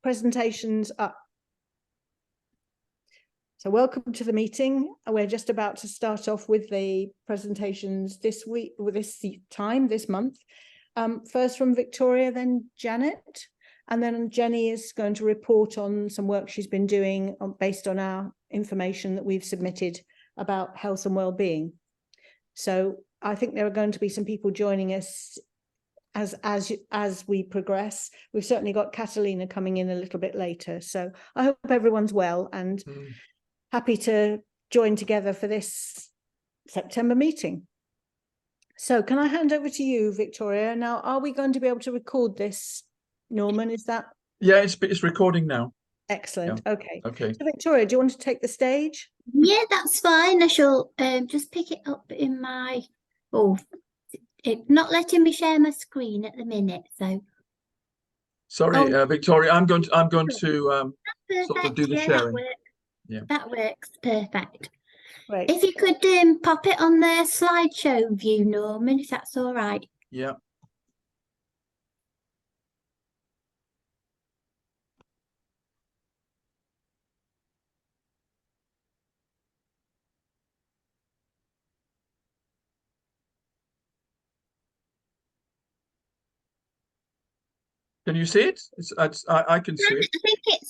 presentations up. So welcome to the meeting. We're just about to start off with the presentations this week, this month. First from Victoria, then Janet, and then Jenny is going to report on some work she's been doing based on our information that we've submitted about health and well-being. So I think there are going to be some people joining us as we progress. We've certainly got Catalina coming in a little bit later. So I hope everyone's well and happy to join together for this September meeting. So can I hand over to you, Victoria? Now, are we going to be able to record this, Norman? Is that? Yeah, it's recording now. Excellent. Yeah. Okay. Okay. So Victoria, do you want to take the stage? Yeah, that's fine. I shall just pick it up in my, it's not letting me share my screen at the minute, so. Sorry, Victoria, I'm going to Perfect. sort of do the yeah, sharing. That works. Yeah. That works perfect. Right. If you could pop it on the slideshow view, Norman, if that's all right. Yeah. Can you see it? I can see it.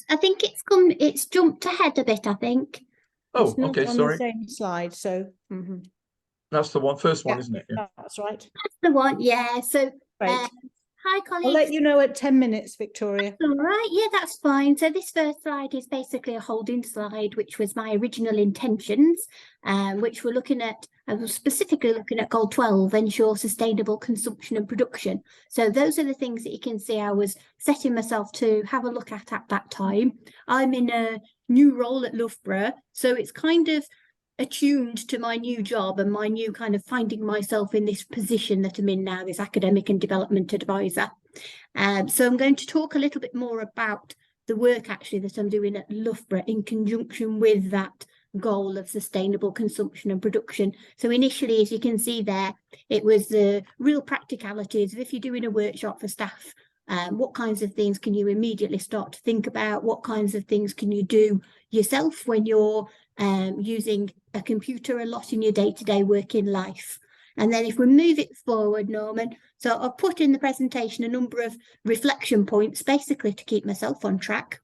I think it's jumped ahead a bit, I think. Oh, it's not okay, on sorry. the same slide, so That's the first one, yeah, isn't it? Yeah. That's right. That's the one, yeah. So Right. hi colleagues. I'll let you know at 10 minutes, Victoria. All right, yeah, that's fine. So this first slide is basically a holding slide, which was my original intentions, which we're looking at, I was specifically looking at goal 12, ensure sustainable consumption and production. So those are the things that you can see I was setting myself to have a look at that time. I'm in a new role at Loughborough, so it's kind of attuned to my new job and my new kind of finding myself in this position that I'm in now, this academic and development advisor. So I'm going to talk a little bit more about the work actually that I'm doing at Loughborough in conjunction with that goal of sustainable consumption and production. So initially, as you can see there, it was the real practicalities of if you're doing a workshop for staff, what kinds of things can you immediately start to think about? What kinds of things can you do yourself when you're using a computer a lot in your day-to-day working life? And then if we move it forward, Norman, so I've put in the presentation a number of reflection points, basically to keep myself on track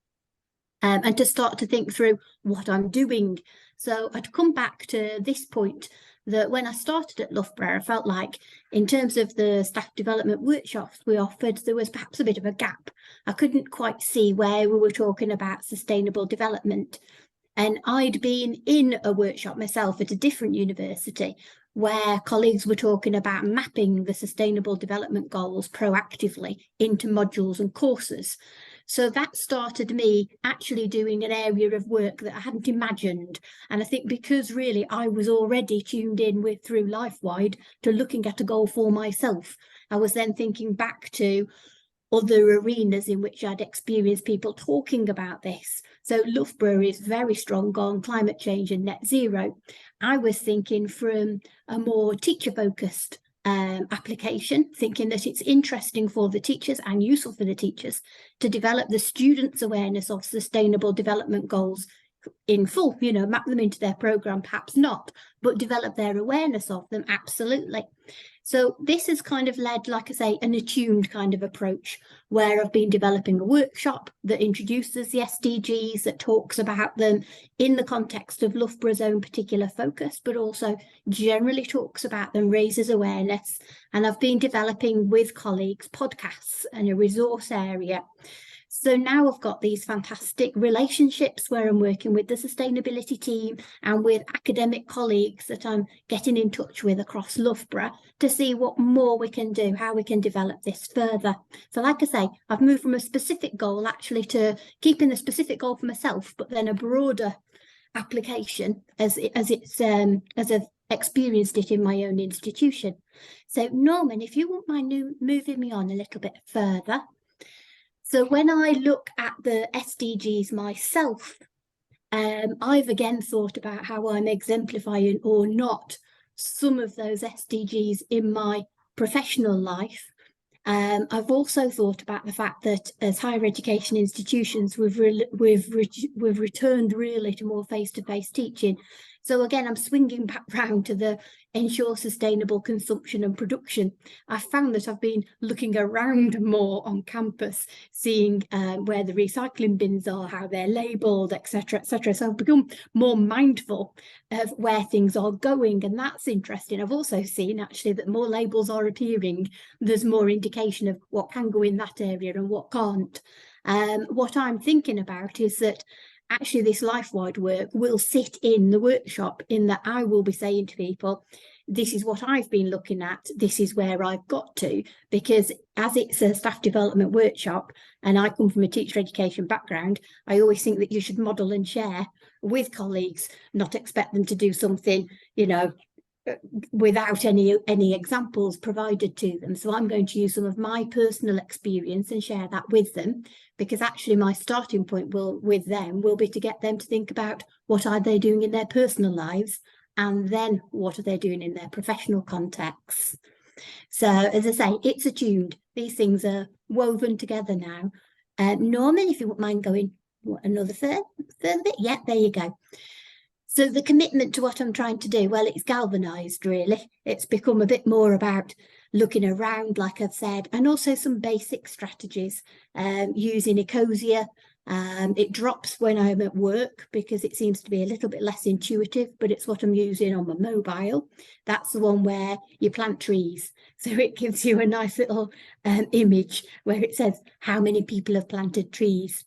and to start to think through what I'm doing. So I'd come back to this point that when I started at Loughborough, I felt like in terms of the staff development workshops we offered, there was perhaps a bit of a gap. I couldn't quite see where we were talking about sustainable development. And I'd been in a workshop myself at a different university where colleagues were talking about mapping the sustainable development goals proactively into modules and courses. So that started me actually doing an area of work that I hadn't imagined. And I think because really I was already tuned in with through LifeWide to looking at a goal for myself, I was then thinking back to other arenas in which I'd experienced people talking about this. So Loughborough is very strong on climate change and net zero. I was thinking from a more teacher-focused application, thinking that it's interesting for the teachers and useful for the teachers to develop the students' awareness of sustainable development goals in full, map them into their programme, perhaps not, but develop their awareness of them, absolutely. So this has kind of led, like I say, an attuned kind of approach where I've been developing a workshop that introduces the SDGs, that talks about them in the context of Loughborough's own particular focus, but also generally talks about them, raises awareness. And I've been developing with colleagues podcasts and a resource area. So now I've got these fantastic relationships where I'm working with the sustainability team and with academic colleagues that I'm getting in touch with across Loughborough to see what more we can do, how we can develop this further. So like I say, I've moved from a specific goal actually to keeping the specific goal for myself, but then a broader application as I've experienced it in my own institution. So Norman, if you wouldn't mind moving me on a little bit further. So when I look at the SDGs myself, I've again thought about how I'm exemplifying or not some of those SDGs in my professional life. I've also thought about the fact that as higher education institutions, we've returned really to more face-to-face teaching. So again, I'm swinging back round to the ensure sustainable consumption and production. I found that I've been looking around more on campus, seeing where the recycling bins are, how they're labelled, etc., etc. So I've become more mindful of where things are going, and that's interesting. I've also seen actually that more labels are appearing. There's more indication of what can go in that area and what can't. What I'm thinking about is that actually this life-wide work will sit in the workshop, in that I will be saying to people, this is what I've been looking at, this is where I've got to, because as it's a staff development workshop and I come from a teacher education background, I always think that you should model and share with colleagues, not expect them to do something, you know, without any examples provided to them. So I'm going to use some of my personal experience and share that with them, because actually my starting point with them will be to get them to think about what are they doing in their personal lives, and then what are they doing in their professional contexts. So as I say, it's attuned. These things are woven together now. Norman, if you wouldn't mind going another further bit. Yeah, there you go. So the commitment to what I'm trying to do, well, it's galvanised, really. It's become a bit more about looking around, like I've said, and also some basic strategies, using Ecosia. It drops when I'm at work because it seems to be a little bit less intuitive, but it's what I'm using on my mobile. That's the one where you plant trees. So it gives you a nice little image where it says how many people have planted trees.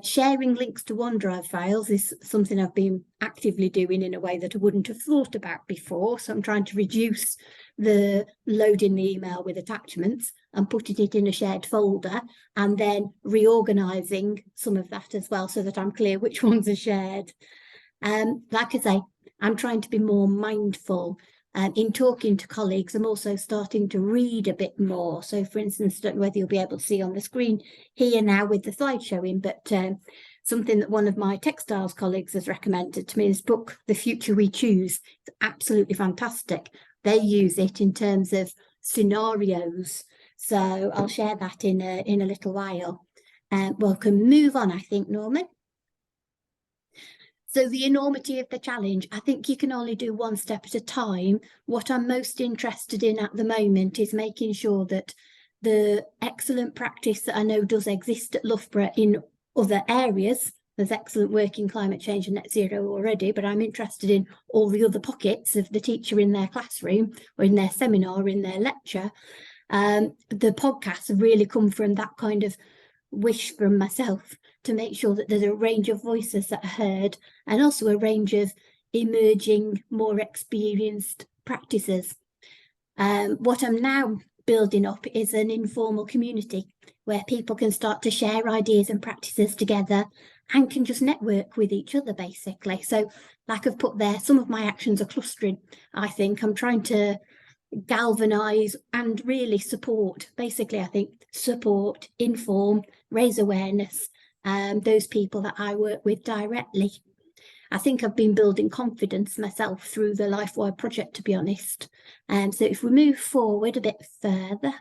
Sharing links to OneDrive files is something I've been actively doing in a way that I wouldn't have thought about before. So I'm trying to reduce the loading the email with attachments and putting it in a shared folder, and then reorganizing some of that as well so that I'm clear which ones are shared. Like I say, I'm trying to be more mindful. In talking to colleagues, I'm also starting to read a bit more. So for instance, I don't know whether you'll be able to see on the screen here now with the slide showing, but something that one of my textiles colleagues has recommended to me is book The Future We Choose. It's absolutely fantastic. They use it in terms of scenarios. So I'll share that in a little while. We can move on, I think, Norman. So the enormity of the challenge, I think you can only do one step at a time. What I'm most interested in at the moment is making sure that the excellent practice that I know does exist at Loughborough in other areas, there's excellent work in climate change and net zero already, but I'm interested in all the other pockets of the teacher in their classroom or in their seminar, or in their lecture. The podcasts have really come from that kind of wish from myself to make sure that there's a range of voices that are heard, and also a range of emerging, more experienced practices. What I'm now building up is an informal community where people can start to share ideas and practices together and can just network with each other, basically. So like I've put there, some of my actions are clustering. I think I'm trying to galvanise and really support, basically, I think support, inform, raise awareness, those people that I work with directly. I think I've been building confidence myself through the LifeWide project, to be honest. So if we move forward a bit further.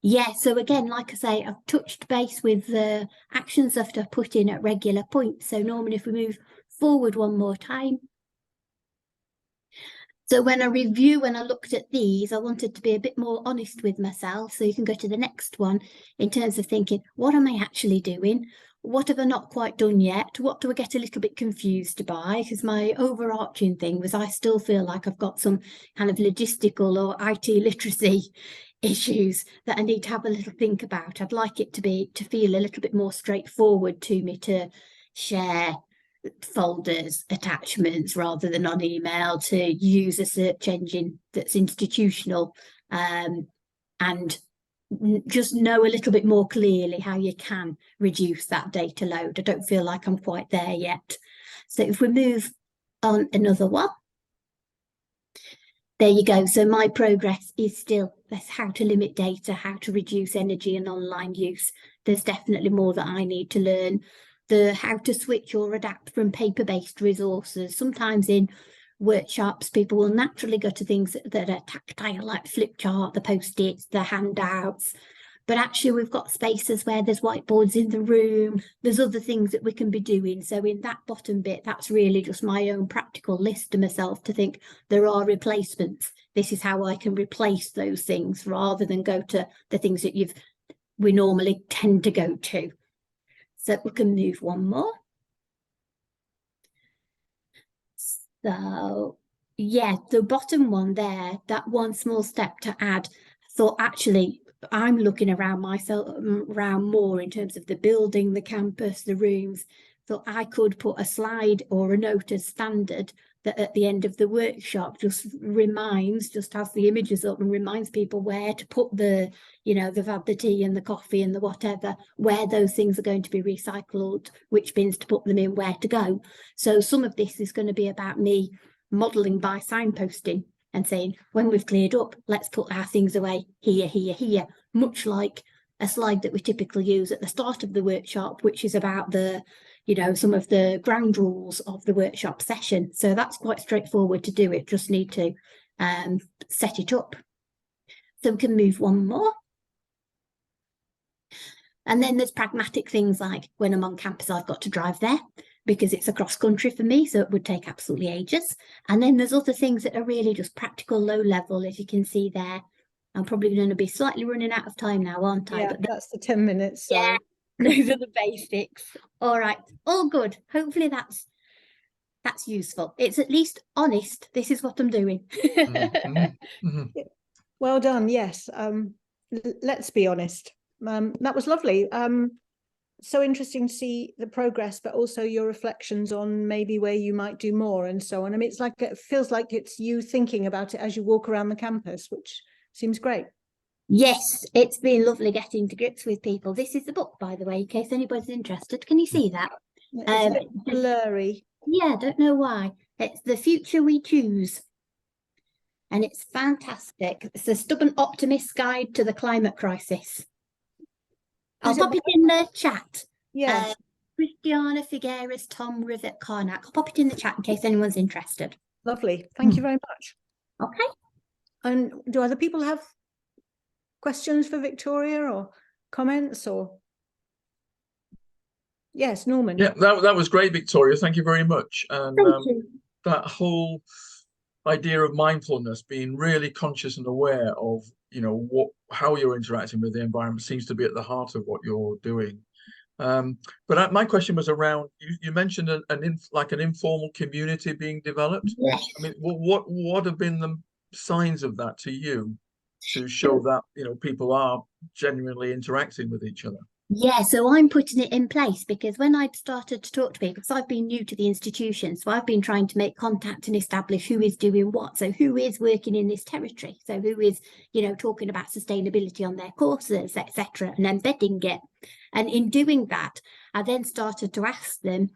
Yeah, so again, like I say, I've touched base with the actions that I've put in at regular points. So Norman, if we move forward one more time. So when I looked at these, I wanted to be a bit more honest with myself. So you can go to the next one in terms of thinking, what am I actually doing? What have I not quite done yet? What do I get a little bit confused by? Because my overarching thing was I still feel like I've got some kind of logistical or IT literacy issues that I need to have a little think about. I'd like it to feel a little bit more straightforward to me to share folders, attachments, rather than on email, to use a search engine that's institutional, and just know a little bit more clearly how you can reduce that data load. I don't feel like I'm quite there yet. So if we move on another one. There you go. So my progress is still that's how to limit data, how to reduce energy and online use. There's definitely more that I need to learn. The how to switch or adapt from paper-based resources, sometimes in workshops, people will naturally go to things that are tactile, like flip chart, the post-its, the handouts. But actually, we've got spaces where there's whiteboards in the room. There's other things that we can be doing. So in that bottom bit, that's really just my own practical list to myself to think there are replacements. This is how I can replace those things rather than go to the things that we normally tend to go to. So we can move one more. So yeah, the bottom one there, that one small step to add, thought actually I'm looking around myself around more in terms of the building, the campus, the rooms. Thought I could put a slide or a note as standard that at the end of the workshop just has the images up and reminds people where to put the, you know, they've had the tea and the coffee and the whatever, where those things are going to be recycled, which bins to put them in, where to go. So some of this is going to be about me modelling by signposting and saying, when we've cleared up, let's put our things away here, here, here, much like a slide that we typically use at the start of the workshop, which is about the, you know, some of the ground rules of the workshop session. So that's quite straightforward to do. It just need to set it up. So we can move one more. And then there's pragmatic things like when I'm on campus, I've got to drive there because it's across country for me, so it would take absolutely ages. And then there's other things that are really just practical, low level, as you can see there. I'm probably going to be slightly running out of time now, aren't I? Yeah, but that's the 10 minutes. So. Yeah, those are the basics. All right, all good. Hopefully that's useful. It's at least honest. This is what I'm doing. Well done. Yes. Let's be honest. That was lovely. So interesting to see the progress, but also your reflections on maybe where you might do more and so on. I mean, it feels like it's you thinking about it as you walk around the campus, which seems great. Yes, it's been lovely getting to grips with people. This is the book, by the way, in case anybody's interested. Can you see that? It's a bit blurry. Yeah, don't know why. It's The Future We Choose. And it's fantastic. It's a stubborn optimist's guide to the climate crisis. I'll pop it in the chat. Yes. Christiana Figueres, Tom Rivet Carnac. I'll pop it in the chat in case anyone's interested. Lovely. Thank you very much. Okay. And do other people have questions for Victoria or comments or? Yes, Norman. Yeah, that was great, Victoria. Thank you very much. And Thank you. that whole idea of mindfulness, being really conscious and aware of, you know, how you're interacting with the environment seems to be at the heart of what you're doing. But my question was around, you mentioned like an informal community being developed. Yes. I mean, what have been the signs of that to you to show that, you know, people are genuinely interacting with each other? Yeah, so I'm putting it in place because when I'd started to talk to people, because I've been new to the institution, so I've been trying to make contact and establish who is doing what. So who is working in this territory? So who is, you know, talking about sustainability on their courses, etc., and embedding it. And in doing that, I then started to ask them,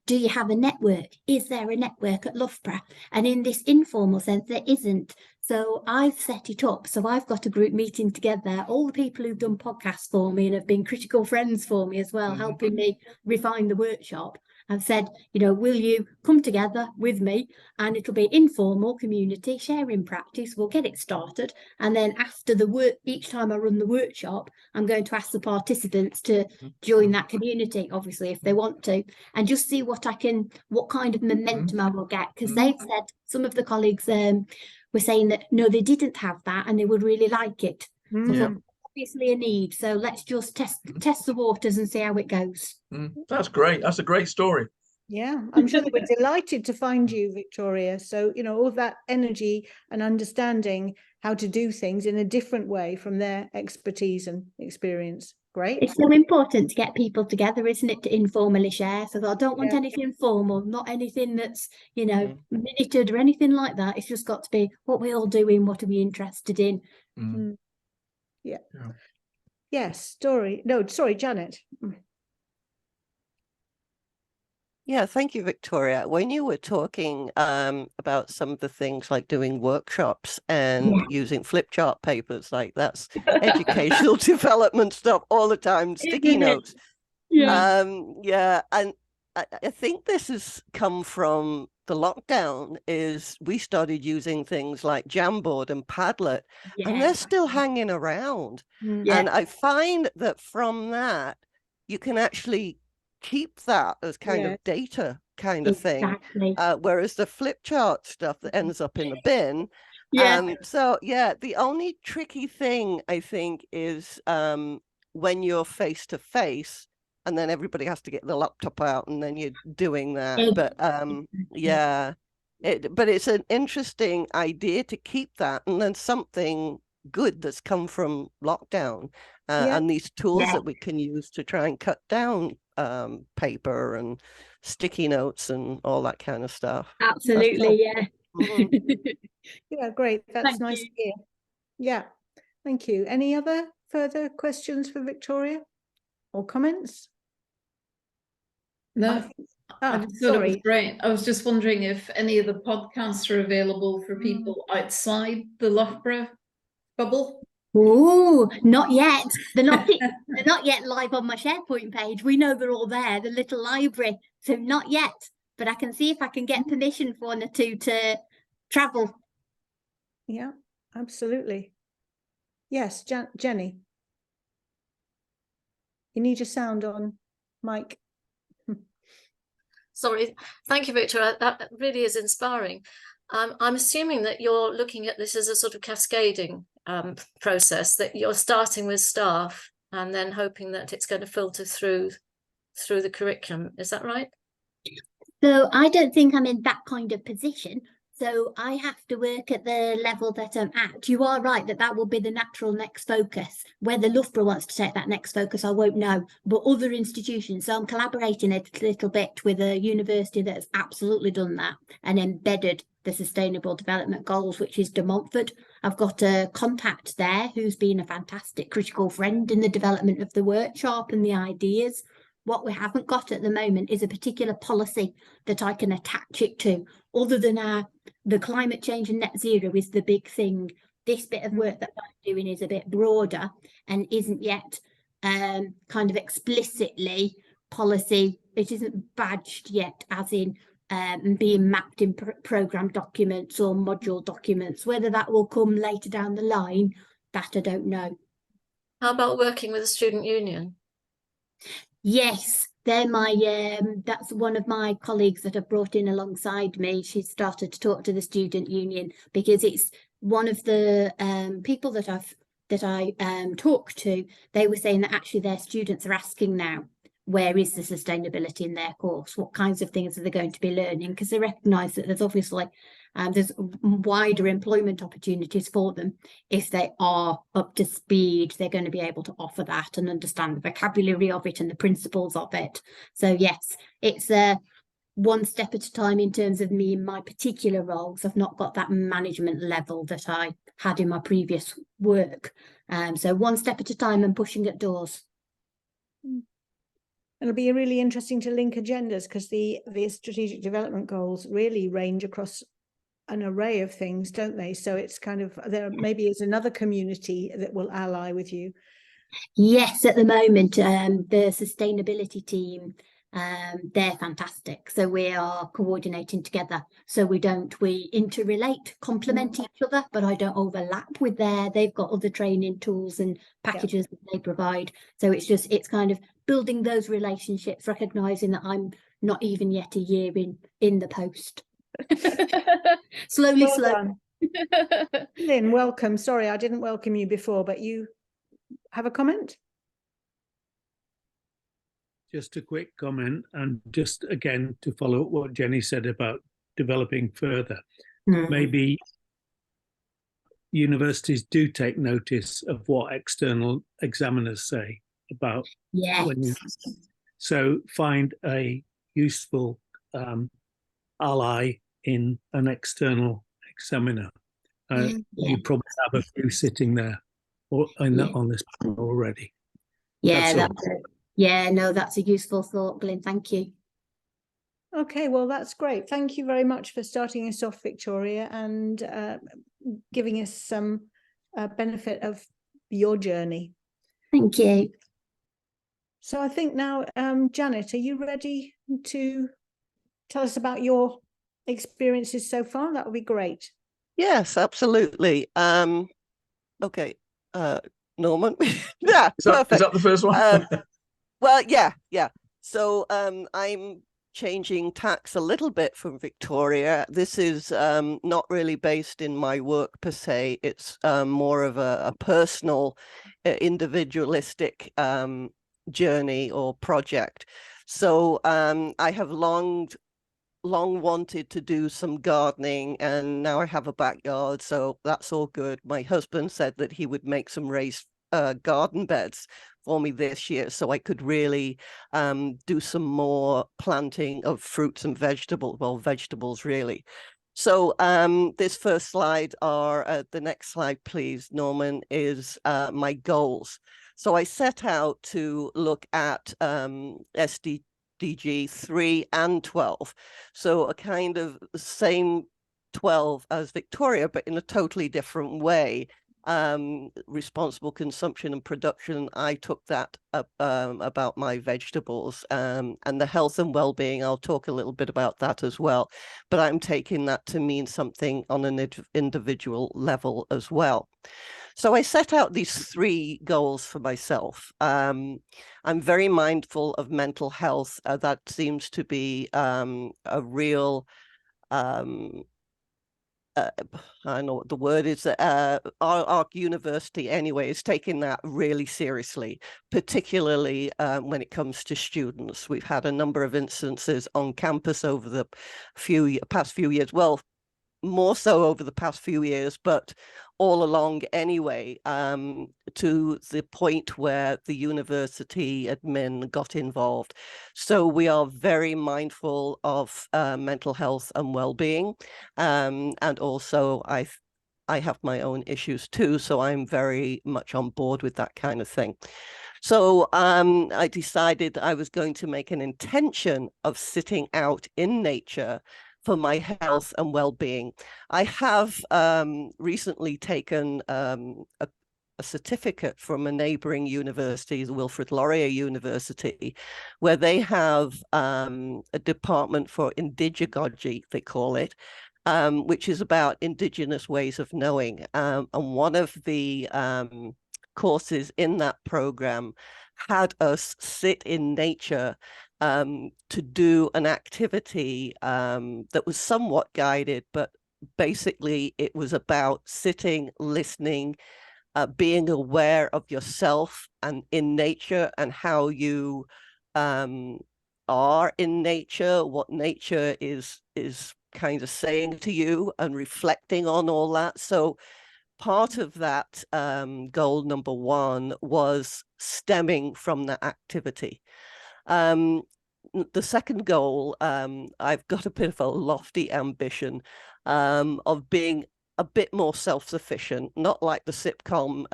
do you have a network? Is there a network at Loughborough? And in this informal sense, there isn't. So I've set it up. So I've got a group meeting together, all the people who've done podcasts for me and have been critical friends for me as well, helping me refine the workshop. I've said, you know, will you come together with me? And it'll be informal community sharing practice. We'll get it started. And then after the work, each time I run the workshop, I'm going to ask the participants to join that community, obviously, if they want to, and just see what kind of momentum I will get. Because they've said, some of the colleagues were saying that, no, they didn't have that and they would really like it. So obviously a need. So let's just test the waters and see how it goes. That's great. That's a great story. Yeah, I'm sure they were delighted to find you, Victoria. So, you know, all that energy and understanding how to do things in a different way from their expertise and experience. Great. It's so important to get people together, isn't it, to informally share. So I don't want anything formal, not anything that's, you know, minuted or anything like that. It's just got to be what we're all doing, what are we interested in. Yes, Janet. Yeah, thank you, Victoria. When you were talking about some of the things like doing workshops and using flip chart papers, like that's educational development stuff all the time, sticky notes. And I think this has come from after lockdown is we started using things like Jamboard and Padlet, and they're still hanging around. And I find that from that, you can actually keep that as kind of data kind of thing. Whereas the flip chart stuff that ends up in the bin. So yeah, the only tricky thing I think is when you're face to face, and then everybody has to get the laptop out, and then you're doing that. But yeah, but it's an interesting idea to keep that, and then something good that's come from lockdown, and these tools that we can use to try and cut down paper and sticky notes and all that kind of stuff. Absolutely, yeah. Yeah, great. That's Thank nice you. to hear. Yeah, thank you. Any other further questions for Victoria or comments? No, I just thought it was sorry. great. I was just wondering if any of the podcasts are available for people outside the Loughborough bubble. Oh, not yet. They're not yet live on my SharePoint page. We know they're all there, the little library. So not yet, but I can see if I can get permission for one or two to travel. Yeah, absolutely. Yes, Jenny. You need your sound on, Mike. Sorry, thank you, Victoria. That really is inspiring. I'm assuming that you're looking at this as a sort of cascading process, that you're starting with staff and then hoping that it's going to filter through the curriculum. Is that right? So I don't think I'm in that kind of position. So I have to work at the level that I'm at. You are right that will be the natural next focus. Whether Loughborough wants to take that next focus, I won't know. But other institutions, so I'm collaborating a little bit with a university that has absolutely done that and embedded the Sustainable Development Goals, which is De Montfort. I've got a contact there who's been a fantastic critical friend in the development of the workshop and the ideas. What we haven't got at the moment is a particular policy that I can attach it to, other than the climate change and net zero is the big thing. This bit of work that I'm doing is a bit broader and isn't yet kind of explicitly policy. It isn't badged yet as in being mapped in program documents or module documents. Whether that will come later down the line, that I don't know. How about working with a student union? Yes, they're my that's one of my colleagues that I've brought in alongside me. She started to talk to the student union because it's one of the people that I talked to. They were saying that actually their students are asking now, where is the sustainability in their course? What kinds of things are they going to be learning? Because they recognise that there's obviously there's wider employment opportunities for them. If they are up to speed, they're going to be able to offer that and understand the vocabulary of it and the principles of it. So yes, it's one step at a time in terms of me in my particular roles. I've not got that management level that I had in my previous work. So one step at a time and pushing at doors. It'll be really interesting to link agendas because the strategic development goals really range across an array of things, don't they? So it's kind of, there maybe is another community that will ally with you. Yes, at the moment, the sustainability team, they're fantastic. So we are coordinating together. So we interrelate, complement each other, but I don't overlap with they've got other training tools and packages that they provide. So it's kind of building those relationships, recognizing that I'm not even yet a year in the post. Slowly. Lynn, welcome. Sorry, I didn't welcome you before, but you have a comment? Just a quick comment, and just again to follow up what Jenny said about developing further. Maybe universities do take notice of what external examiners say about so find a useful ally in an external examiner. You probably have a few sitting there on this panel already. That's a useful thought, Glyn. Thank you. Okay, well, that's great. Thank you very much for starting us off, Victoria, and giving us some benefit of your journey. Thank you. So I think now, Janet, are you ready to tell us about your experiences so far, that would be great. Yes, absolutely. Okay, Norman. Yeah, Is perfect. that the first one? Well, yeah. So I'm changing tacks a little bit from Victoria. This is not really based in my work per se. It's more of a personal, individualistic journey or project. So I have long wanted to do some gardening, and now I have a backyard, so that's all good. My husband said that he would make some raised garden beds for me this year, so I could really do some more planting of fruits and vegetables really. So this first slide, or the next slide please, Norman, is my goals. So I set out to look at SDG 3 and 12. So a kind of same 12 as Victoria, but in a totally different way. Responsible consumption and production, I took that up about my vegetables, and the health and well-being, I'll talk a little bit about that as well, but I'm taking that to mean something on an individual level as well. So I set out these 3 goals for myself. I'm very mindful of mental health. That seems to be a real I don't know what the word is, our university anyway is taking that really seriously, particularly when it comes to students. We've had a number of instances on campus over the past few years, well, more so over the past few years, but all along anyway, to the point where the university admin got involved. So we are very mindful of mental health and well-being, and also I have my own issues too, so I'm very much on board with that kind of thing. So I decided I was going to make an intention of sitting out in nature for my health and well-being. I have recently taken a certificate from a neighboring university, the Wilfrid Laurier University, where they have a department for indigegogy, they call it, which is about Indigenous ways of knowing. And one of the courses in that program had us sit in nature to do an activity that was somewhat guided, but basically it was about sitting, listening, being aware of yourself and in nature, and how you are in nature, what nature is kind of saying to you, and reflecting on all that. So part of that goal number 1 was stemming from that activity. The second goal, I've got a bit of a lofty ambition of being a bit more self-sufficient, not like the sitcom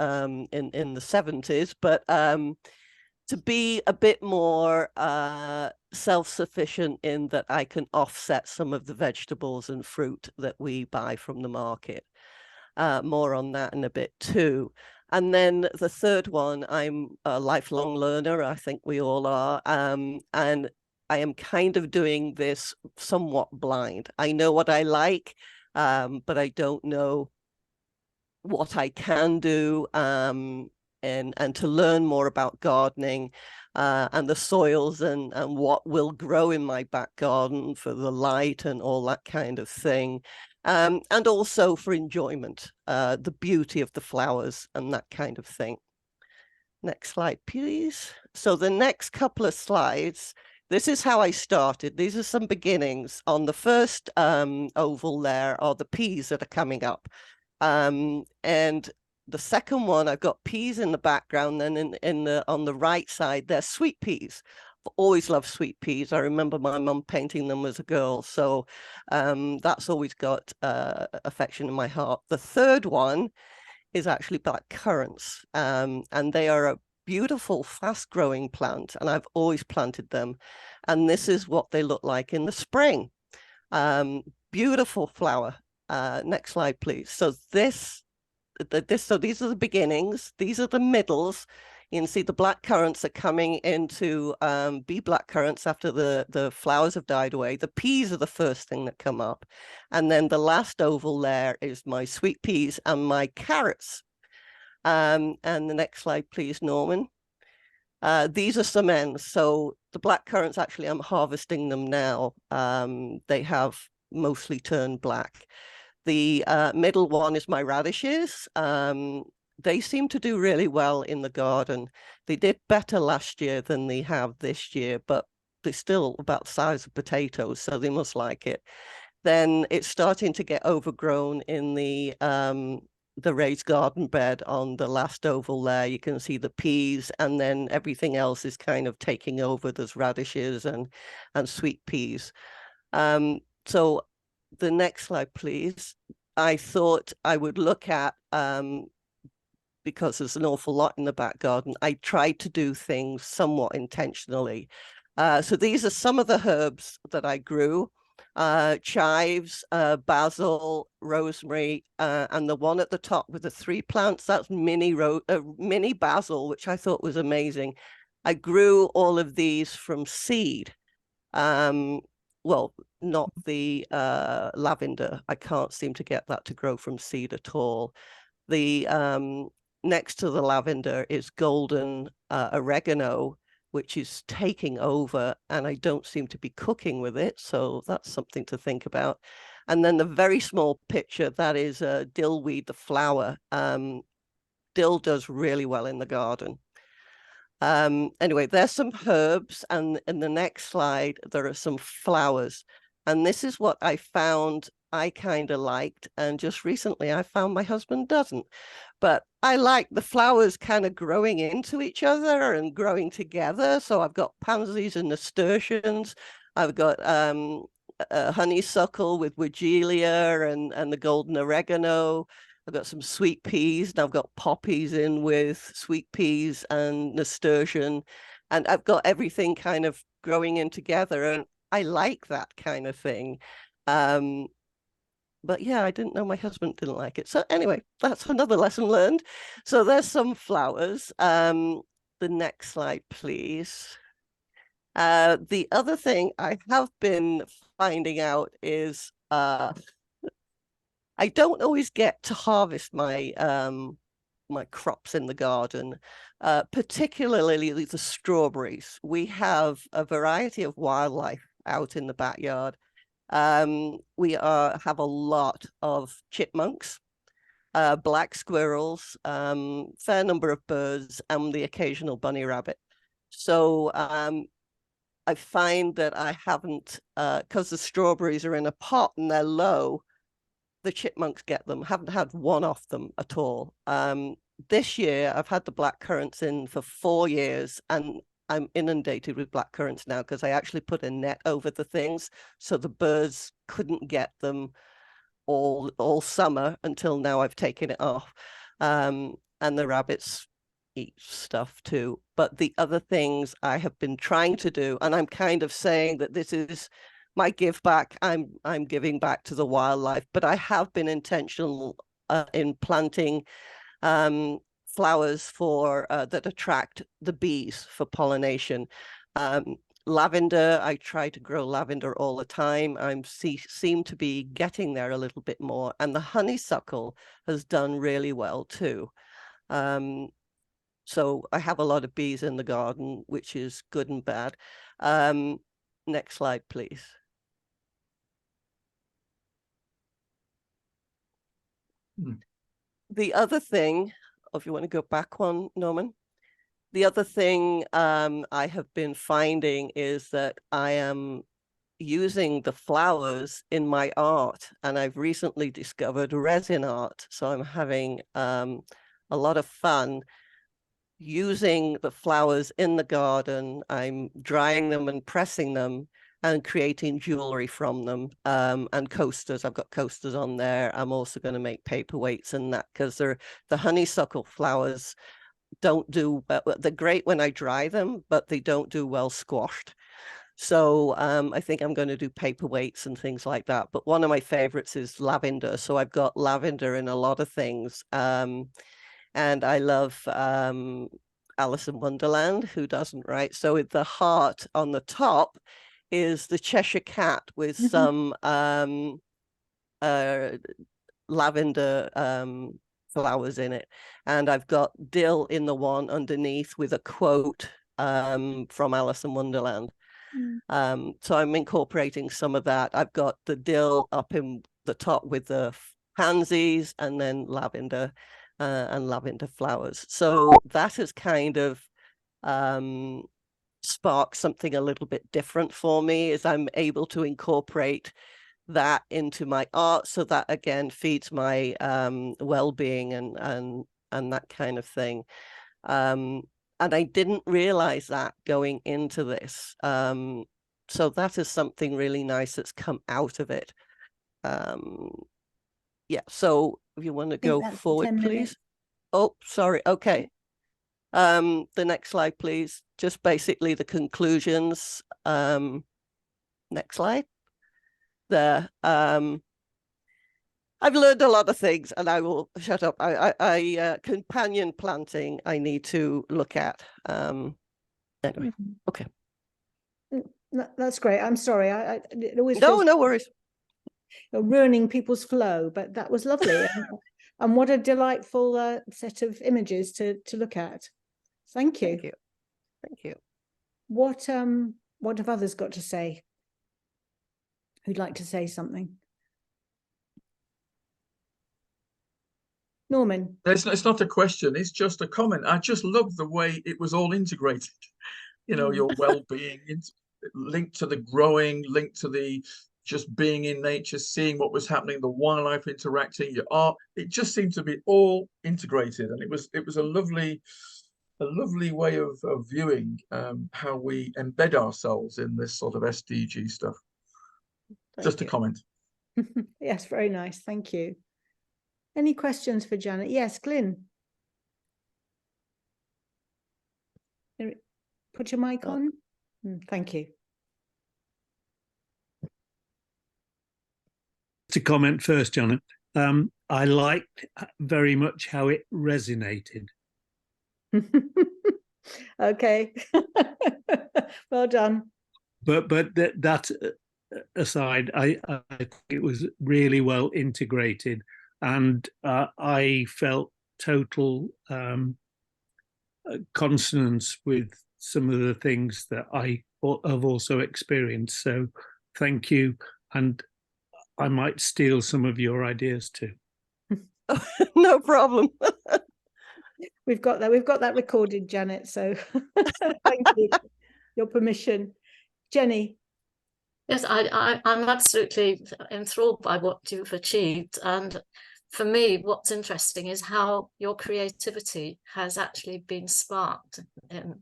in the 70s, but to be a bit more self-sufficient in that I can offset some of the vegetables and fruit that we buy from the market. More on that in a bit too. And then the third one, I'm a lifelong learner. I think we all are. And I am kind of doing this somewhat blind. I know what I like, but I don't know what I can do. And to learn more about gardening and the soils and what will grow in my back garden for the light and all that kind of thing. And also for enjoyment, the beauty of the flowers and that kind of thing. Next slide, please. So the next couple of slides, this is how I started. These are some beginnings. On the first oval there are the peas that are coming up. And the second one, I've got peas in the background, and on the right side, they're sweet peas. I've always loved sweet peas. I remember my mum painting them as a girl, so that's always got affection in my heart. The third one is actually black currants, and they are a beautiful, fast-growing plant, and I've always planted them. And this is what they look like in the spring. Beautiful flower. Next slide, please. So these are the beginnings. These are the middles. You can see the black currants are coming into be black currants after the flowers have died away. The peas are the first thing that come up. And then the last oval there is my sweet peas and my carrots. And the next slide, please, Norman. These are some ends. So the black currants, actually, I'm harvesting them now. They have mostly turned black. The middle one is my radishes. They seem to do really well in the garden. They did better last year than they have this year, but they're still about the size of potatoes, so they must like it. Then it's starting to get overgrown in the raised garden bed on the last oval there. You can see the peas, and then everything else is kind of taking over. There's radishes and sweet peas. So the next slide, please. I thought I would look at, because there's an awful lot in the back garden, I tried to do things somewhat intentionally. So these are some of the herbs that I grew. Chives, basil, rosemary, and the one at the top with the 3 plants, that's mini basil, which I thought was amazing. I grew all of these from seed. Well, not the lavender. I can't seem to get that to grow from seed at all. The next to the lavender is golden oregano, which is taking over, and I don't seem to be cooking with it. So that's something to think about. And then the very small picture, that is dillweed, the flower. Dill does really well in the garden. Anyway, there's some herbs, and in the next slide, there are some flowers. And this is what I found I kind of liked. And just recently, I found my husband doesn't. But I like the flowers kind of growing into each other and growing together. So I've got pansies and nasturtiums. I've got honeysuckle with weigela and the golden oregano. I've got some sweet peas, and I've got poppies in with sweet peas and nasturtium. And I've got everything kind of growing in together. And I like that kind of thing. But yeah, I didn't know my husband didn't like it. So anyway, that's another lesson learned. So there's some flowers. The next slide, please. The other thing I have been finding out is I don't always get to harvest my my crops in the garden, particularly the strawberries. We have a variety of wildlife out in the backyard. We have a lot of chipmunks, black squirrels, fair number of birds, and the occasional bunny rabbit. So I find that I haven't, because the strawberries are in a pot and they're low, the chipmunks get them. Haven't had one off them at all. This year, I've had the black currants in for 4 years, and I'm inundated with black currants now because I actually put a net over the things, so the birds couldn't get them all summer until now I've taken it off. And the rabbits eat stuff too. But the other things I have been trying to do, and I'm kind of saying that this is my give back, I'm giving back to the wildlife, but I have been intentional in planting flowers for that attract the bees for pollination. Lavender, I try to grow lavender all the time. I seem to be getting there a little bit more, and the honeysuckle has done really well too. So I have a lot of bees in the garden, which is good and bad. Next slide, please. The other thing, if you want to go back one, Norman. The other thing I have been finding is that I am using the flowers in my art, and I've recently discovered resin art. So I'm having a lot of fun using the flowers in the garden. I'm drying them and pressing them and creating jewelry from them, and coasters. I've got coasters on there. I'm also going to make paperweights and that, because the honeysuckle flowers don't do well. They're great when I dry them, but they don't do well squashed. So I think I'm going to do paperweights and things like that. But one of my favorites is lavender. So I've got lavender in a lot of things. And I love Alice in Wonderland. Who doesn't, right? So with the heart on the top is the Cheshire Cat with some lavender flowers in it. And I've got dill in the one underneath with a quote from Alice in Wonderland. So I'm incorporating some of that. I've got the dill up in the top with the pansies, and then lavender and lavender flowers. So that has kind of sparked something a little bit different for me, as I'm able to incorporate that into my art. So that again feeds my well-being and that kind of thing. And I didn't realize that going into this. So that is something really nice that's come out of it. Yeah, so if you want to go forward, please. Oh, sorry. Okay. The next slide, please. Just basically the conclusions. Next slide. There. I've learned a lot of things, and I will shut up. I companion planting I need to look at. Anyway, okay. That's great. I'm sorry. It always No, feels no worries. you're ruining people's flow, but that was lovely. And what a delightful set of images to look at. Thank you. Thank you. Thank you. What have others got to say? Who'd like to say something? Norman. It's not a question, it's just a comment. I just love the way it was all integrated. You know, your well-being linked to the growing, linked to the just being in nature, seeing what was happening, the wildlife interacting, your art. It just seemed to be all integrated, and it was a lovely way of viewing how we embed ourselves in this sort of SDG stuff. Just a comment. Yes, very nice. Thank you. Any questions for Janet? Yes, Glyn. Put your mic on. Thank you. To comment first, Janet. I liked very much how it resonated. Okay. Well done. But that aside, I think it was really well integrated, and I felt total consonance with some of the things that I have also experienced. So thank you, and I might steal some of your ideas too. No problem. We've got that recorded, Janet. So thank you. Your permission. Jenny. Yes, I'm absolutely enthralled by what you've achieved. And for me, what's interesting is how your creativity has actually been sparked in,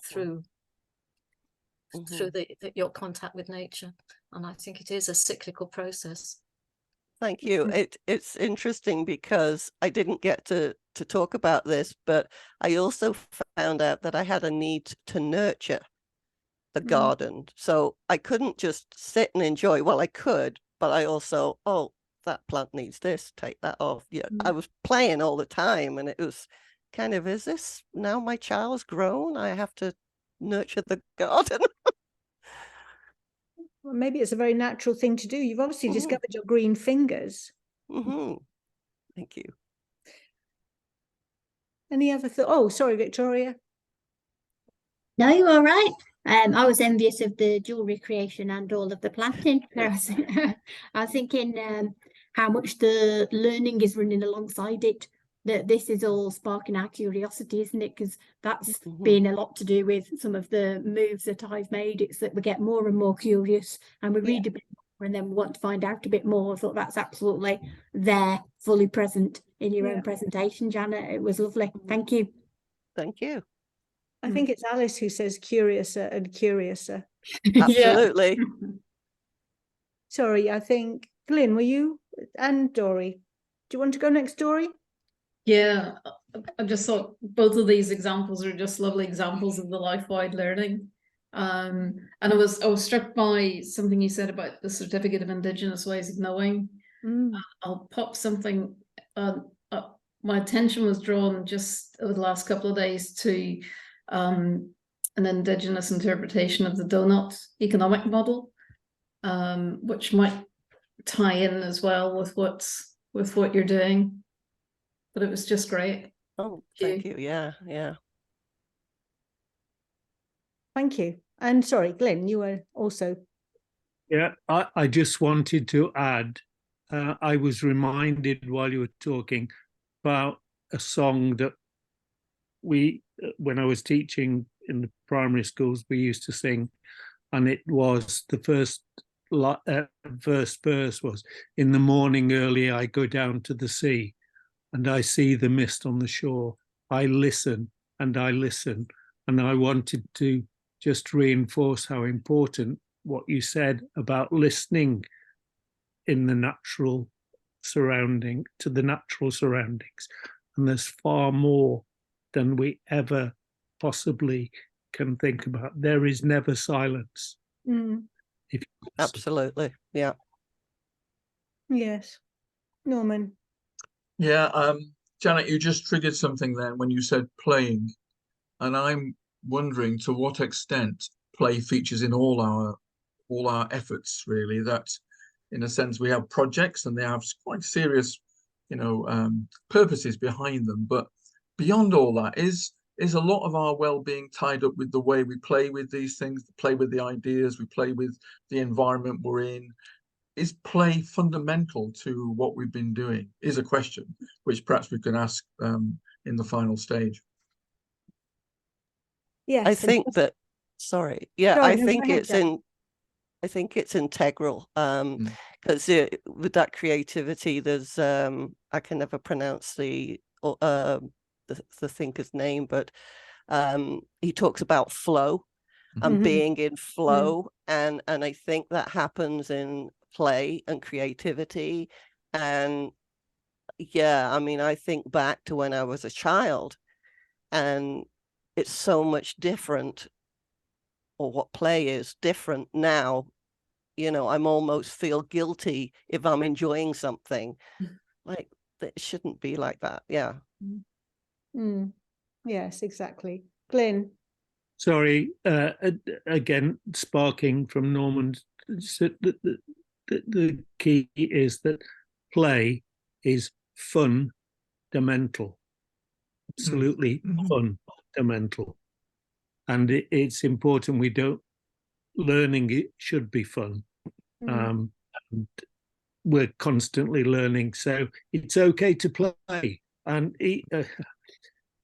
through your contact with nature. And I think it is a cyclical process. Thank you. It's interesting because I didn't get to talk about this, but I also found out that I had a need to nurture the garden. So I couldn't just sit and enjoy. Well, I could, but I also, oh, that plant needs this, take that off. Yeah, I was playing all the time, and it was kind of, is this now my child's grown? I have to nurture the garden. Well, maybe it's a very natural thing to do. You've obviously discovered your green fingers. Thank you. Any other thought? Oh, sorry, Victoria. No, you're all right. I was envious of the jewellery creation and all of the planting. I was thinking how much the learning is running alongside it. That this is all sparking our curiosity, isn't it? Because that's been a lot to do with some of the moves that I've made. It's that we get more and more curious, and we read a bit more, and then we want to find out a bit more. I thought that's absolutely there, fully present in your own presentation, Janet. It was lovely. Thank you. Thank you. I think it's Alice who says curiouser and curiouser. Absolutely. Sorry, I think, Glyn, were you? And Dory. Do you want to go next, Dory? Yeah, I just thought both of these examples are just lovely examples of the life-wide learning. And I was struck by something you said about the certificate of Indigenous ways of knowing. I'll pop something up my attention was drawn just over the last couple of days to an Indigenous interpretation of the donut economic model, which might tie in as well with what you're doing. But it was just great. Oh, thank you. Yeah, yeah. Thank you. And sorry, Glyn, you were also. Yeah, I just wanted to add, I was reminded while you were talking about a song that when I was teaching in the primary schools, we used to sing, and it was the first verse was, "In the morning early I go down to the sea, and I see the mist on the shore. I listen and I listen." And I wanted to just reinforce how important what you said about listening in the natural surrounding to the natural surroundings. And there's far more than we ever possibly can think about. There is never silence. Mm, If Absolutely. Yeah. yes. Norman. Yeah, Janet, you just triggered something then when you said playing, and I'm wondering to what extent play features in all our efforts, really. That in a sense we have projects and they have quite serious, purposes behind them, but beyond all that is a lot of our well-being tied up with the way we play with these things, play with the ideas, we play with the environment we're in. Is play fundamental to what we've been doing? Is a question which perhaps we can ask in the final stage. Yes. I think that, sorry. Yeah, Sorry, I no, go think ahead, it's Janet. I think it's integral. Because with that creativity, there's I can never pronounce the thinker's name, but he talks about flow and being in flow, and I think that happens in play and creativity. And yeah, I mean, I think back to when I was a child, and it's so much different, or what play is different now. I'm almost feel guilty if I'm enjoying something. Like, it shouldn't be like that. Yeah. Yes, exactly. Glyn. Sorry, again, sparking from Norman, the key is that play is fundamental, absolutely fundamental. And it's important we don't, learning it should be fun. And we're constantly learning, so it's okay to play. And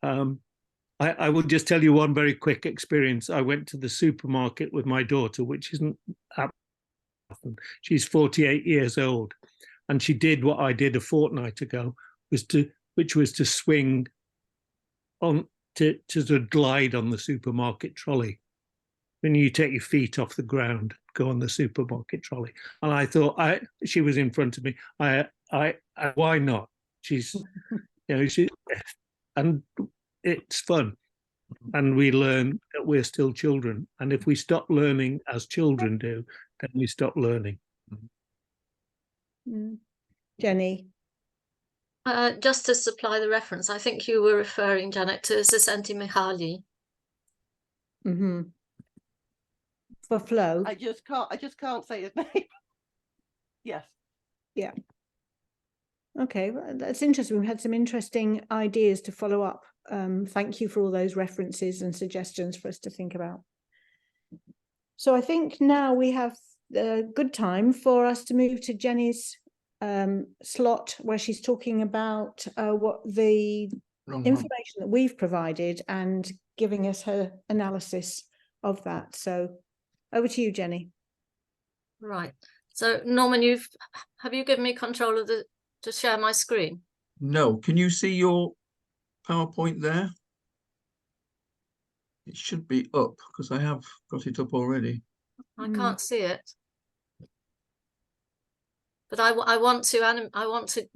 I will just tell you one very quick experience. I went to the supermarket with my daughter, which isn't often. She's 48 years old, and she did what I did a fortnight ago, which was to swing on to sort of glide on the supermarket trolley. When you take your feet off the ground, go on the supermarket trolley. And I thought, she was in front of me. Why not? She's, and it's fun. And we learn that we're still children. And if we stop learning as children do, then we stop learning. Jenny. Just to supply the reference, I think you were referring, Janet, to Csikszentmihalyi. For flow. I just can't say his name. Yes. Yeah. Okay, well, that's interesting. We've had some interesting ideas to follow up. Thank you for all those references and suggestions for us to think about. So I think now we have a good time for us to move to Jenny's slot, where she's talking about what the information that we've provided and giving us her analysis of that. So over to you, Jenny. Right. So Norman, have you given me control of to share my screen? No. Can you see your PowerPoint there? It should be up because I have got it up already. I can't see it. But I want to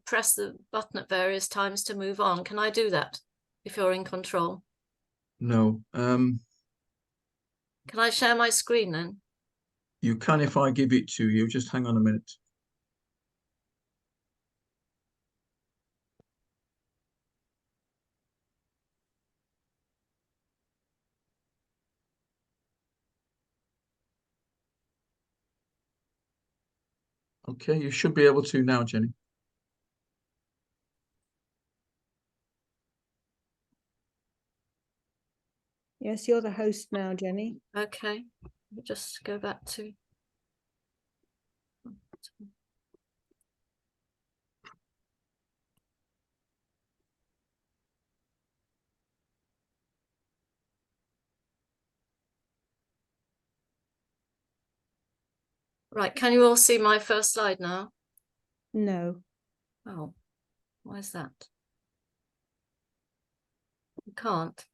press the button at various times to move on. Can I do that if you're in control? No. Can I share my screen then? You can if I give it to you. Just hang on a minute. Okay, you should be able to now, Jenny. Yes, you're the host now, Jenny. Okay, let me just go back to. Right, can you all see my first slide now? No. Oh, why is that? You can't.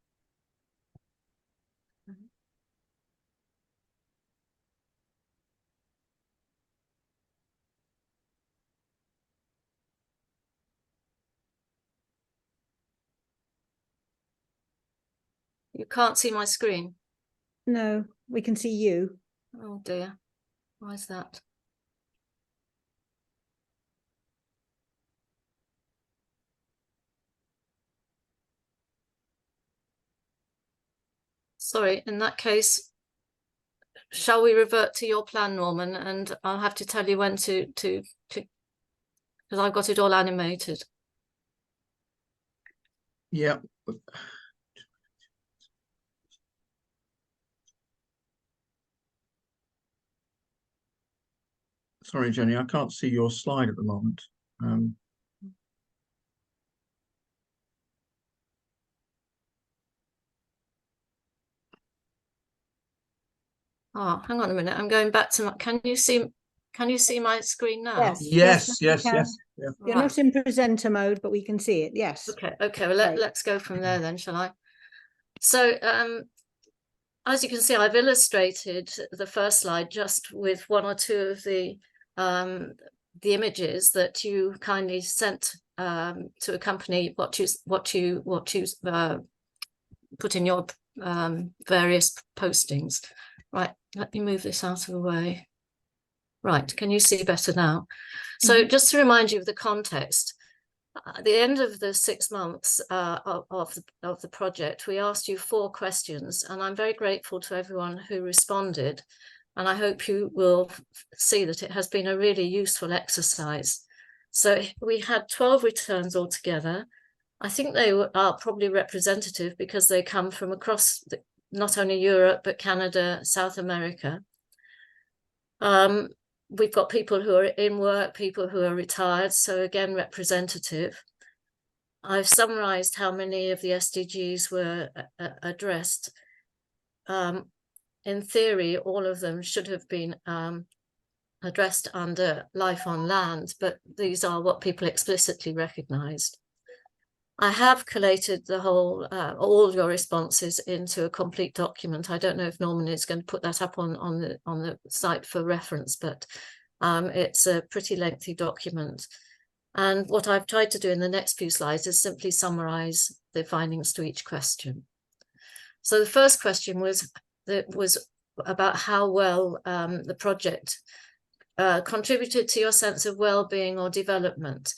You can't see my screen. No, we can see you. Oh dear, why is that? Sorry, in that case, shall we revert to your plan, Norman? And I'll have to tell you when to because I've got it all animated. Yeah. Sorry, Jenny, I can't see your slide at the moment. Oh, hang on a minute. I'm going back to my, can you see my screen now? Yes. Yes, we yes, can. yes. Yeah. You're Right. not in presenter mode, but we can see it. Yes. Okay, well, Right. let's go from there then, shall I? So, as you can see, I've illustrated the first slide just with one or two of the images that you kindly sent to accompany what you put in your various postings. Right, let me move this out of the way. Right, can you see better now? So just to remind you of the context, at the end of the 6 months of the project, we asked you 4 questions, and I'm very grateful to everyone who responded. And I hope you will see that it has been a really useful exercise. So we had 12 returns altogether. I think they are probably representative because they come from across not only Europe, but Canada, South America. We've got people who are in work, people who are retired, so again, representative. I've summarized how many of the SDGs were addressed. In theory, all of them should have been addressed under Life on Land, but these are what people explicitly recognized. I have collated the whole, all your responses into a complete document. I don't know if Norman is going to put that up on the site for reference, but it's a pretty lengthy document. And what I've tried to do in the next few slides is simply summarize the findings to each question. So the first question was about how well the project contributed to your sense of well-being or development.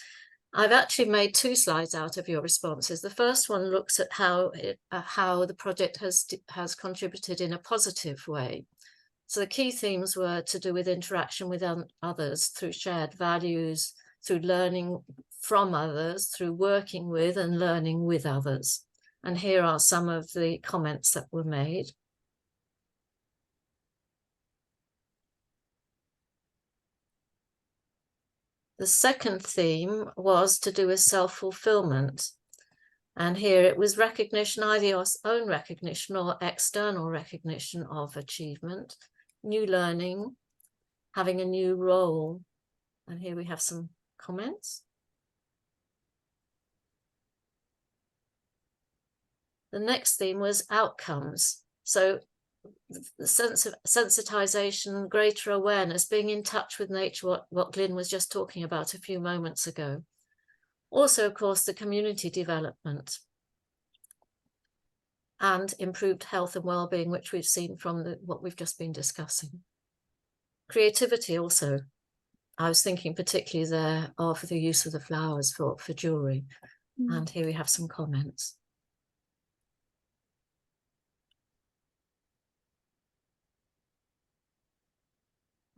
I've actually made 2 slides out of your responses. The first one looks at how the project has contributed in a positive way. So the key themes were to do with interaction with others through shared values, through learning from others, through working with and learning with others. And here are some of the comments that were made. The second theme was to do with self-fulfillment. And here it was recognition, either your own recognition or external recognition of achievement, new learning, having a new role. And here we have some comments. The next theme was outcomes. So the sense of sensitization, greater awareness, being in touch with nature, what Glyn was just talking about a few moments ago. Also, of course, the community development and improved health and well-being, which we've seen from what we've just been discussing. Creativity also. I was thinking particularly there of the use of the flowers for jewelry. And here we have some comments.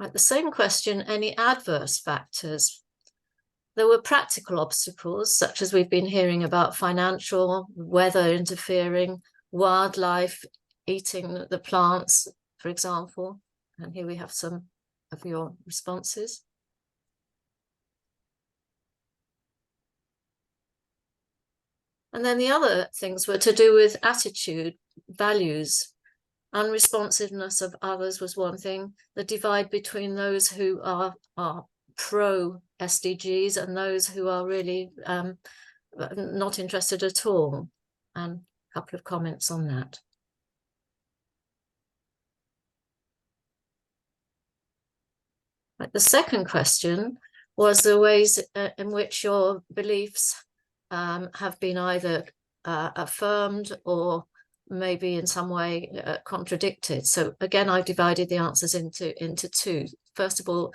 Right, the same question, any adverse factors? There were practical obstacles, such as we've been hearing about, financial, weather interfering, wildlife eating the plants, for example. And here we have some of your responses. And then the other things were to do with attitude, values. Unresponsiveness of others was one thing. The divide between those who are pro SDGs and those who are really not interested at all. And a couple of comments on that. Right, the second question was the ways in which your beliefs have been either affirmed or maybe in some way contradicted. So again, I divided the answers into two. First of all,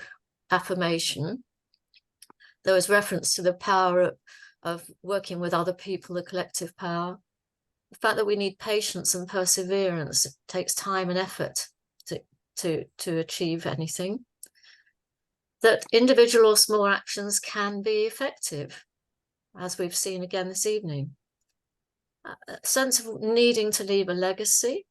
affirmation. There was reference to the power of working with other people, the collective power. The fact that we need patience and perseverance. It takes time and effort to achieve anything. That individual or small actions can be effective, as we've seen again this evening. A sense of needing to leave a legacy.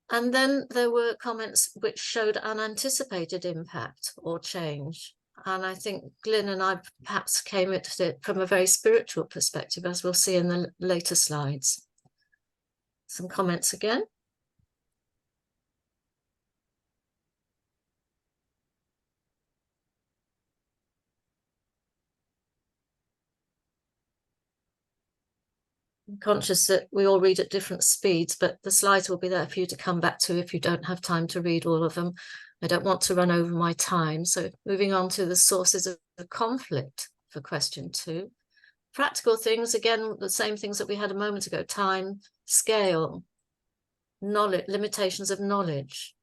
And then there were comments which showed unanticipated impact or change. And I think Glyn and I perhaps came at it from a very spiritual perspective, as we'll see in the later slides. Some comments again. I'm conscious that we all read at different speeds, but the slides will be there for you to come back to if you don't have time to read all of them. I don't want to run over my time. So moving on to the sources of conflict for question 2. Practical things, again, the same things that we had a moment ago: time, scale, knowledge, limitations of knowledge.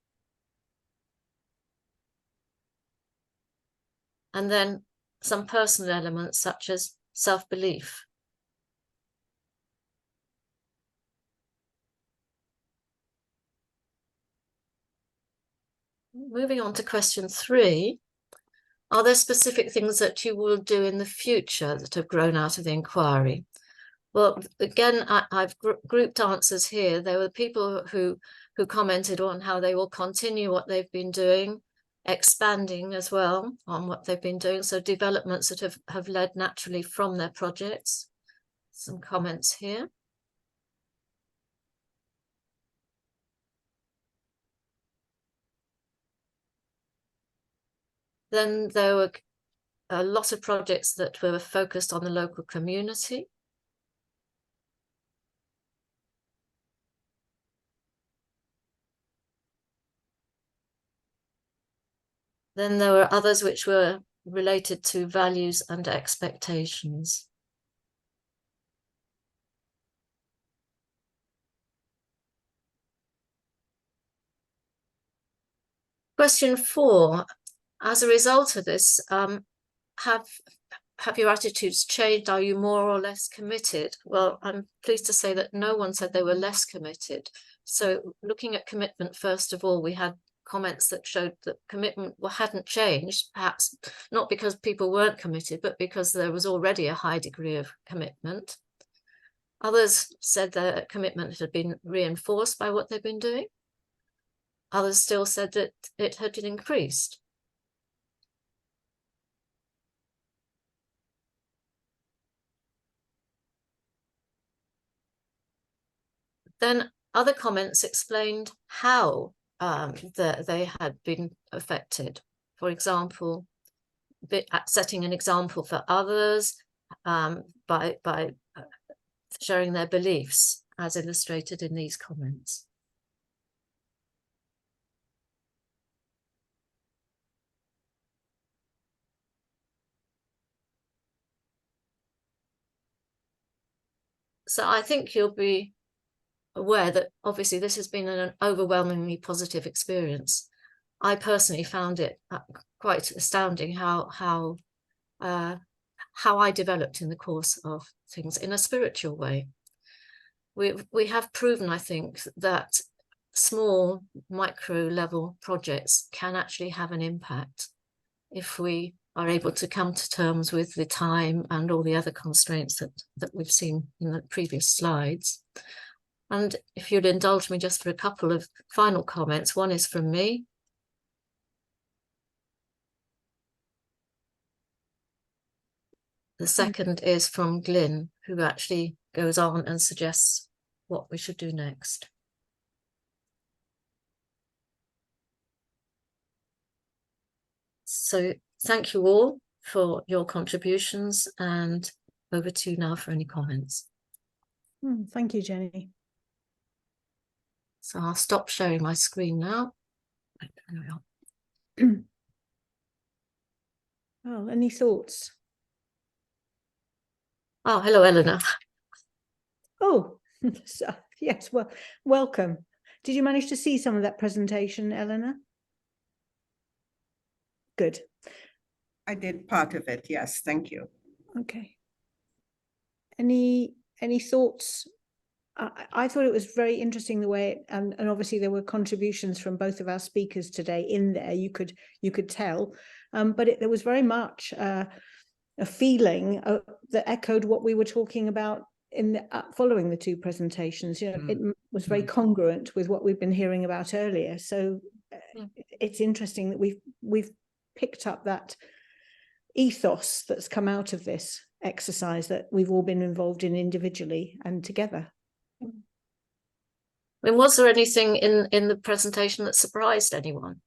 And then some personal elements such as self-belief. Moving on to question 3, are there specific things that you will do in the future that have grown out of the inquiry? Well, again, I've grouped answers here. There were people who commented on how they will continue what they've been doing, expanding as well on what they've been doing. So developments that have led naturally from their projects. Some comments here. Then there were a lot of projects that were focused on the local community. Then there were others which were related to values and expectations. Question 4. As a result of this, have your attitudes changed? Are you more or less committed? Well, I'm pleased to say that no one said they were less committed. So looking at commitment, first of all, we had comments that showed that commitment hadn't changed, perhaps not because people weren't committed, but because there was already a high degree of commitment. Others said that commitment had been reinforced by what they've been doing. Others still said that it had increased. Then other comments explained how they had been affected. For example, setting an example for others by sharing their beliefs, as illustrated in these comments. So I think you'll be aware that obviously this has been an overwhelmingly positive experience. I personally found it quite astounding how I developed in the course of things in a spiritual way. We have proven, I think, that small micro level projects can actually have an impact if we are able to come to terms with the time and all the other constraints that we've seen in the previous slides. And if you'd indulge me just for a couple of final comments, one is from me. The second is from Glyn, who actually goes on and suggests what we should do next. So thank you all for your contributions, and over to you now for any comments. Thank you, Jenny. So I'll stop sharing my screen now. There we are. Well, any thoughts? Oh, hello, Eleanor. Oh, so, yes, well, welcome. Did you manage to see some of that presentation, Eleanor? Good. I did part of it, yes, thank you. Okay. Any thoughts? I thought it was very interesting the way, and obviously there were contributions from both of our speakers today in there. You could tell, but there was very much a feeling that echoed what we were talking about in the, following the two presentations. You know, it was very congruent with what we've been hearing about earlier. So it's interesting that we've picked up that ethos that's come out of this exercise that we've all been involved in individually and together. And was there anything in the presentation that surprised anyone?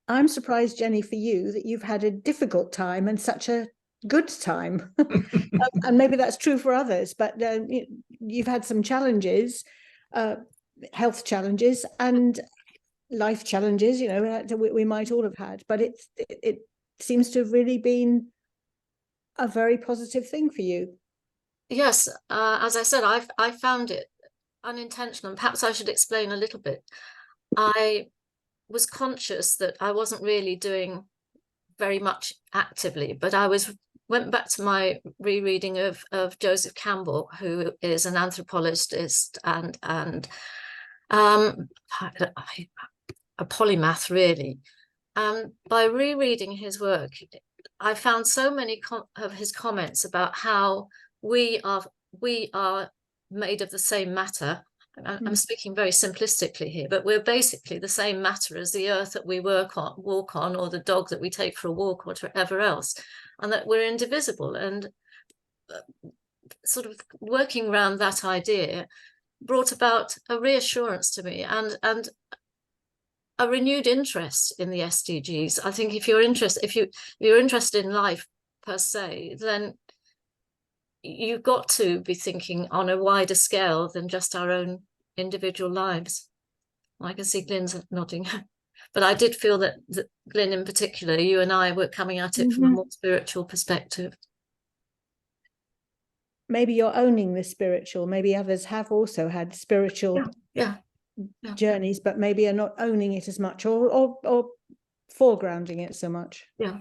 I'm surprised, Jenny, for you that you've had a difficult time and such a good time. And maybe that's true for others, but you've had some challenges, health challenges and life challenges, you know, we might all have had, but it seems to have really been a very positive thing for you. Yes, as I said, I found it unintentional, and perhaps I should explain a little bit. I was conscious that I wasn't really doing very much actively, but I went back to my rereading of Joseph Campbell, who is an anthropologist and a polymath, really. By rereading his work, I found so many of his comments about how we are made of the same matter. I'm speaking very simplistically here, but we're basically the same matter as the earth that we walk on, or the dog that we take for a walk, or whatever else, and that we're indivisible. And sort of working around that idea brought about a reassurance to me and a renewed interest in the SDGs. I think if you're interested in life per se, then you've got to be thinking on a wider scale than just our own individual lives. I can see Glyn's nodding, but I did feel that Glyn in particular, you and I were coming at it from a more spiritual perspective. Maybe you're owning the spiritual, maybe others have also had spiritual journeys, but maybe are not owning it as much or foregrounding it so much. Yeah.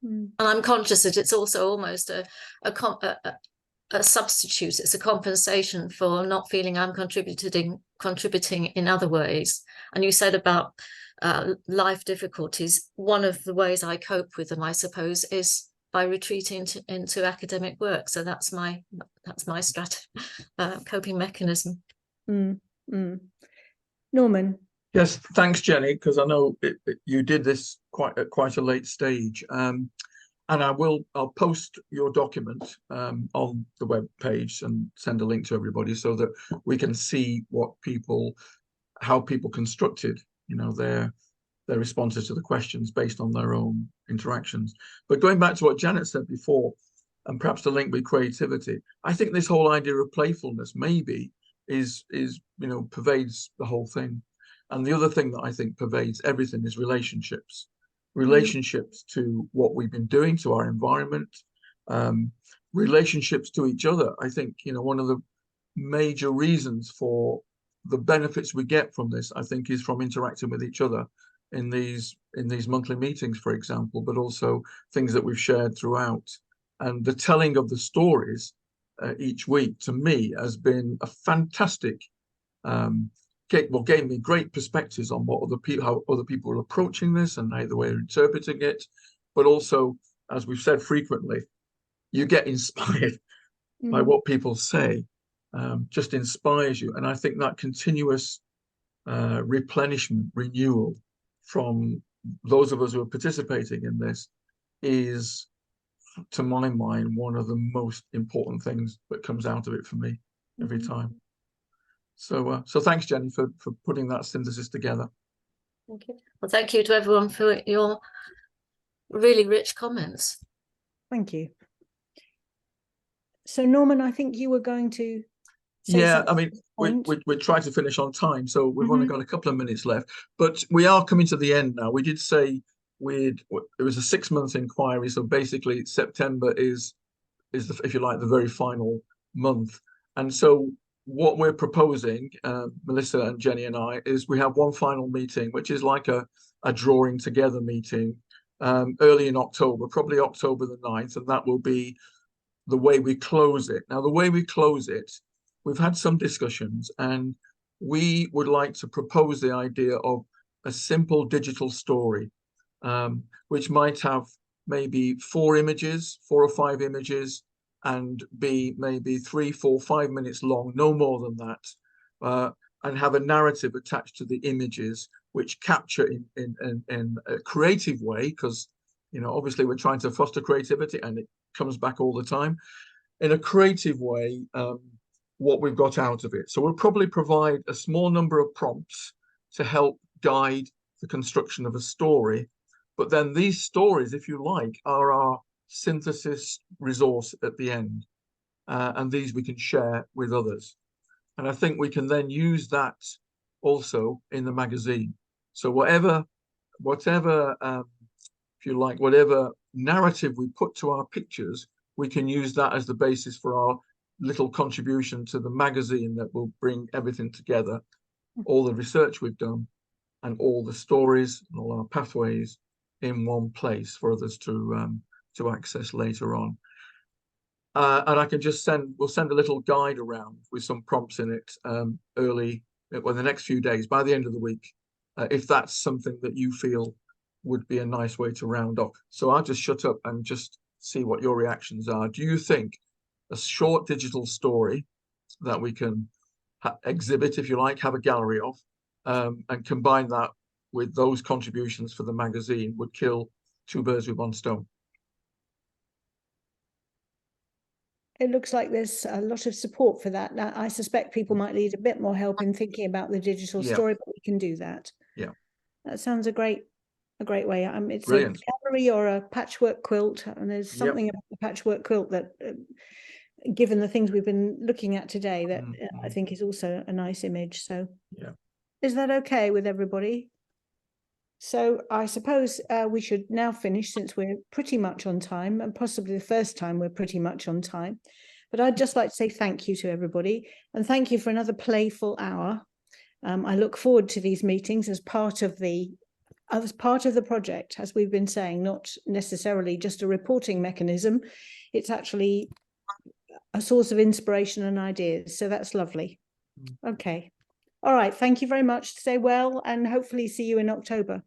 And I'm conscious that it's also almost a substitute. It's a compensation for not feeling I'm contributing in other ways. And you said about life difficulties. One of the ways I cope with them, I suppose, is by retreating into academic work. So that's my coping mechanism. Norman. Yes, thanks, Jenny, because I know you did this at quite a late stage. And I'll post your document on the web page and send a link to everybody so that we can see how people constructed, you know, their responses to the questions based on their own interactions. But going back to what Janet said before, and perhaps the link with creativity, I think this whole idea of playfulness maybe is pervades the whole thing. And the other thing that I think pervades everything is relationships to what we've been doing to our environment, relationships to each other. I think, you know, one of the major reasons for the benefits we get from this, I think, is from interacting with each other in these monthly meetings, for example, but also things that we've shared throughout. And the telling of the stories each week, to me, has been a fantastic, gave me great perspectives on what how other people are approaching this and how the way they're interpreting it. But also, as we've said frequently, you get inspired by what people say, just inspires you. And I think that continuous replenishment, renewal from those of us who are participating in this is, to my mind, one of the most important things that comes out of it for me every time. So thanks, Jenny, for putting that synthesis together. Thank you. Well, thank you to everyone for your really rich comments. Thank you. So Norman, I think you were going to say Yeah, I something mean, we try to finish on time, so we've only Mm-hmm. got a couple of minutes left, but we are coming to the end now. We did say it was a 6-month inquiry, so basically September is the, if you like, the very final month. And so what we're proposing, Melissa and Jenny and I, is we have one final meeting, which is like a drawing together meeting, early in October, probably October the 9th, and that will be the way we close it. Now, the way we close it, we've had some discussions, and we would like to propose the idea of a simple digital story, which might have maybe 4 or 5 images, and be maybe 3, 4, 5 minutes long, no more than that, and have a narrative attached to the images, which capture in a creative way, because, you know, obviously we're trying to foster creativity, and it comes back all the time, in a creative way, what we've got out of it. So we'll probably provide a small number of prompts to help guide the construction of a story. But then these stories, if you like, are our synthesis resource at the end. And these we can share with others. And I think we can then use that also in the magazine. So whatever, if you like, whatever narrative we put to our pictures, we can use that as the basis for our little contribution to the magazine that will bring everything together, all the research we've done and all the stories and all our pathways in one place for others to access later on. And I can just we'll send a little guide around with some prompts in it early, well, the next few days, by the end of the week, if that's something that you feel would be a nice way to round off. So I'll just shut up and just see what your reactions are. Do you think a short digital story that we can exhibit, if you like, have a gallery of, and combine that with those contributions for the magazine would kill 2 birds with 1 stone? It looks like there's a lot of support for that. Now, I suspect people might need a bit more help in thinking about the digital story, but we can do that. Yeah. That sounds a great way. It's Brilliant. a gallery or a patchwork quilt, and there's something about the patchwork quilt that, given the things we've been looking at today, that I think is also a nice image. So yeah, is that okay with everybody? So I suppose we should now finish, since we're pretty much on time, and possibly the first time we're pretty much on time. But I'd just like to say thank you to everybody, and thank you for another playful hour. I look forward to these meetings as part of the project, as we've been saying, not necessarily just a reporting mechanism. It's actually a source of inspiration and ideas. So that's lovely. Okay. All right. Thank you very much. Stay well, and hopefully see you in October.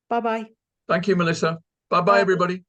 Bye-bye. Thank you, Melissa. Bye-bye, everybody.